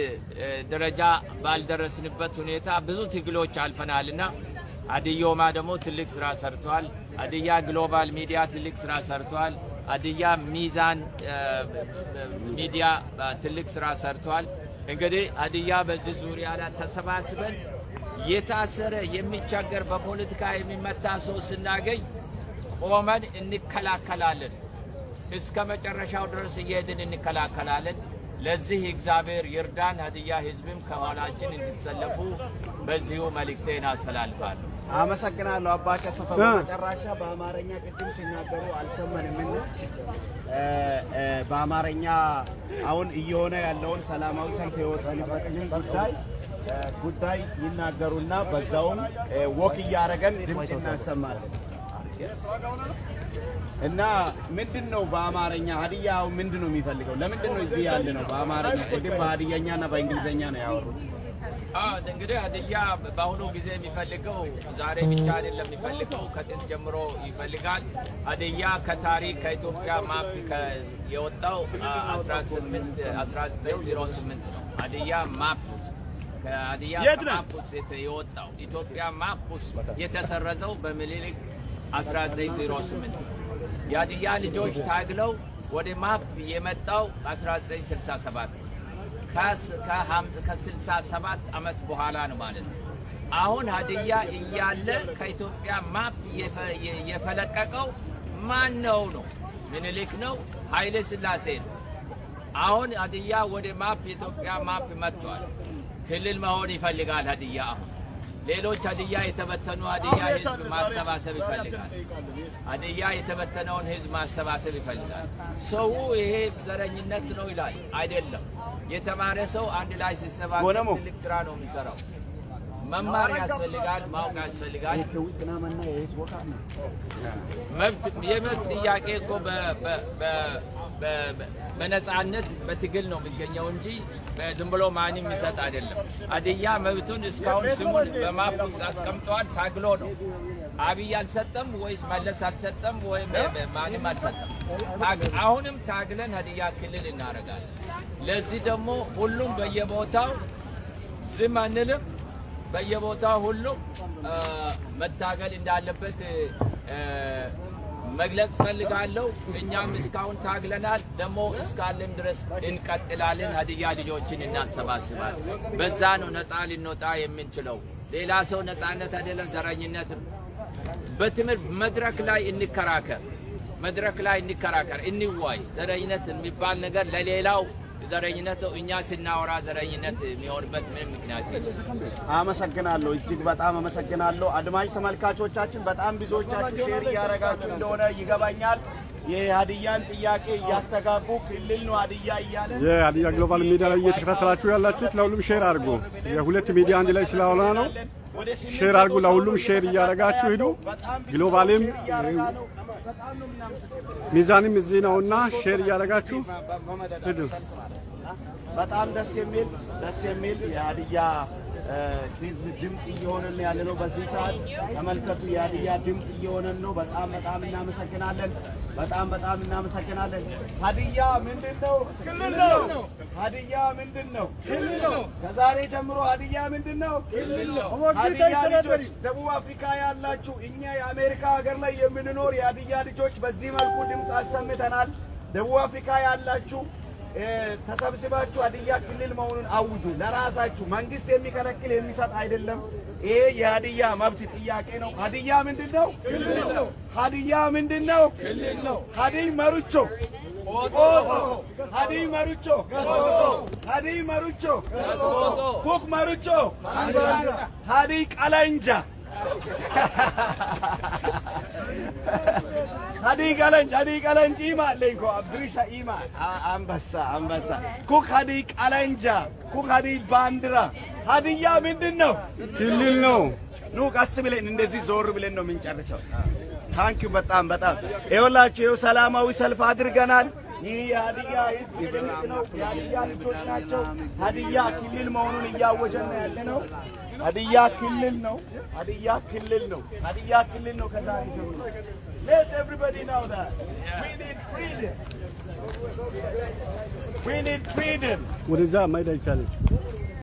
ደረጃ ባልደረስንበት ሁኔታ ብዙ ትግሎች አልፈናልና ሀዲዮማ ደግሞ ትልቅ ስራ ሰርቷል። ሀዲያ ግሎባል ሚዲያ ትልቅ ስራ ሰርቷል። ሀዲያ ሚዛን ሚዲያ ትልቅ ስራ ሰርቷል። እንግዲህ ሀዲያ በዚህ ዙሪያ ላይ ተሰባስበን የታሰረ የሚቸገር በፖለቲካ የሚመታ ሰው ስናገኝ ቆመን እንከላከላለን። እስከ መጨረሻው ድረስ እየሄድን እንከላከላለን። ለዚህ እግዚአብሔር ይርዳን። ሀዲያ ህዝብም ከኋላችን እንድትሰለፉ በዚሁ መልእክቴን አስተላልፋለሁ። አመሰግናለሁ። አባ ከሰፈ በመጨረሻ በአማርኛ ቅድም ሲናገሩ አልሰማንም። በአማርኛ አሁን እየሆነ ያለውን ሰላማዊ ሰልፍ የወጣንበትን ጉዳይ ይናገሩና በዛውም ወክ እያደረገን ድምፅ እናሰማለን። እና ምንድነው በአማርኛ ሀዲያ ምንድነው የሚፈልገው? ለምንድነው እዚህ ያለ ነው? በአማርኛ ቅድም በሀዲያኛና በእንግሊዘኛ ነው ያወሩት። እንግዲህ ሀዲያ በአሁኑ ጊዜ የሚፈልገው ዛሬ ብቻ አይደለም የሚፈልገው፣ ከጥንት ጀምሮ ይፈልጋል። ሀዲያ ከታሪክ ከኢትዮጵያ ማፕ የወጣው 1908 ነው። ሀዲያ ማፕ ከሀዲያ ማፕ ውስጥ የወጣው ኢትዮጵያ ማፕ ውስጥ የተሰረዘው በምኒልክ 1908 የሀዲያ ልጆች ታግለው ወደ ማፕ የመጣው 1967 ከ67 ዓመት በኋላ ነው ማለት ነው። አሁን ሀዲያ እያለ ከኢትዮጵያ ማፕ የፈለቀቀው ማን ነው? ምኒልክ ነው? ኃይለ ሥላሴ ነው? አሁን ሀዲያ ወደ ማፕ የኢትዮጵያ ማፕ መጥቷል። ክልል መሆን ይፈልጋል ሀዲያ። አሁን ሌሎች ሀዲያ የተበተኑ ሀዲያ ህዝብ ማሰባሰብ ይፈልጋል። ሀዲያ የተበተነውን ህዝብ ማሰባሰብ ይፈልጋል። ሰው ይሄ ዘረኝነት ነው ይላል። አይደለም። የተማረ ሰው አንድ ላይ ሲሰባሰብ ትልቅ ስራ ነው የሚሰራው። መማር ያስፈልጋል፣ ማወቅ ያስፈልጋል። የመብት ጥያቄ እኮ በነጻነት በትግል ነው የሚገኘው እንጂ ዝም ብሎ ማንም የሚሰጥ አይደለም። ሀዲያ መብቱን እስካሁን ስሙን በማፕ ውስጥ አስቀምጠዋል። ታግሎ ነው። አብይ አልሰጠም ወይስ መለስ አልሰጠም ወይም ማንም አልሰጠም። አሁንም ታግለን ሀዲያ ክልል እናደርጋለን። ለዚህ ደግሞ ሁሉም በየቦታው ዝም አንልም። በየቦታው ሁሉም መታገል እንዳለበት መግለጽ ፈልጋለሁ። እኛም እስካሁን ታግለናል፣ ደግሞ እስካለም ድረስ እንቀጥላለን። ሀዲያ ልጆችን እናሰባስባለን። በዛ ነው ነፃ ልንወጣ የምንችለው። ሌላ ሰው ነፃነት አይደለም፣ ዘረኝነት ነው። በትምህርት መድረክ ላይ እንከራከር፣ እንዋይ። ዘረኝነት የሚባል ነገር ለሌላው ዘረኝነት እኛ ስናወራ ዘረኝነት የሚሆንበት ምንም ምክንያት የለም። አመሰግናለሁ፣ እጅግ በጣም አመሰግናለሁ። አድማጭ ተመልካቾቻችን በጣም ብዙዎቻችሁ ሼር እያደረጋችሁ እንደሆነ ይገባኛል። የሀዲያን ጥያቄ እያስተጋቡ ክልል ነው ሀዲያ እያለ የሀዲያ ግሎባል ሚዲያ ላይ እየተከታተላችሁ ያላችሁት ለሁሉም ሼር አድርጉ። የሁለት ሚዲያ አንድ ላይ ስለሆነ ነው። ሼር አድርጉ፣ ለሁሉም ሼር እያደረጋችሁ ሂዱ። ግሎባልም ሚዛንም እዚህ ነውና ሼር እያደረጋችሁ ሂዱ። በጣም ደስ የሚል የሀዲያ ህዝብ ድምጽ እየሆነን ያለ ነው። በዚህ ሰዓት ተመልከቱ፣ የሀዲያ ድምጽ እየሆነን ነው። በጣም እናመሰግናለን። በጣም እናመሰግናለን። ሀዲያ ምንድነው? ክልል ነው። ሀዲያ ምንድነው? ክልል ነው። ከዛሬ ጀምሮ ሀዲያ ምንድነው? ክልል ነው። ሀዲያ ልጆች ደቡብ አፍሪካ ያላችሁ፣ እኛ የአሜሪካ ሀገር ላይ የምንኖር የሀዲያ ልጆች በዚህ መልኩ ድምጽ አሰምተናል። ደቡብ አፍሪካ ያላችሁ ተሰብስባችሁ ሀዲያ ክልል መሆኑን አውጁ። ለራሳችሁ መንግስት የሚከለክል የሚሰጥ አይደለም። ይሄ የሀዲያ መብት ጥያቄ ነው። ሀዲያ ምንድነው? ክልል ነው። ሀዲያ ምንድነው? ክልል ነው። ሀዲይ መሩቾ ቆጦ፣ ሀዲይ መሩቾ ገስቆጦ፣ ሀዲይ መሩቾ ገስቆጦ፣ ኩክ መሩቾ ሀዲይ ቀለንጃ Hadi galanji ima leko abrisha ima ambassa ኩክ hadi qalanja ኩክ hadi ባንዲራ ሀዲያ ምንድነው? ክልል ነው። ኑ ቀስ ብለን እንደዚህ ዞር ብለን ነው የምንጨርሰው። ታንኪዩ በጣም ይኸውላችሁ ይኸው ሰላማዊ ሰልፍ አድርገናል። ይህ የሀዲያ ህዝብ ድምፅ ነው። የሀዲያ ልጆች ናቸው። ሀዲያ ክልል መሆኑን እያወጀን ነው ያለነው። ሀዲያ ክልል ነው። ሀዲያ ክልል ነው። ከዛሬ ጀምሮ let everybody know that we need freedom ወደዛ ማይዳ ይቻላል።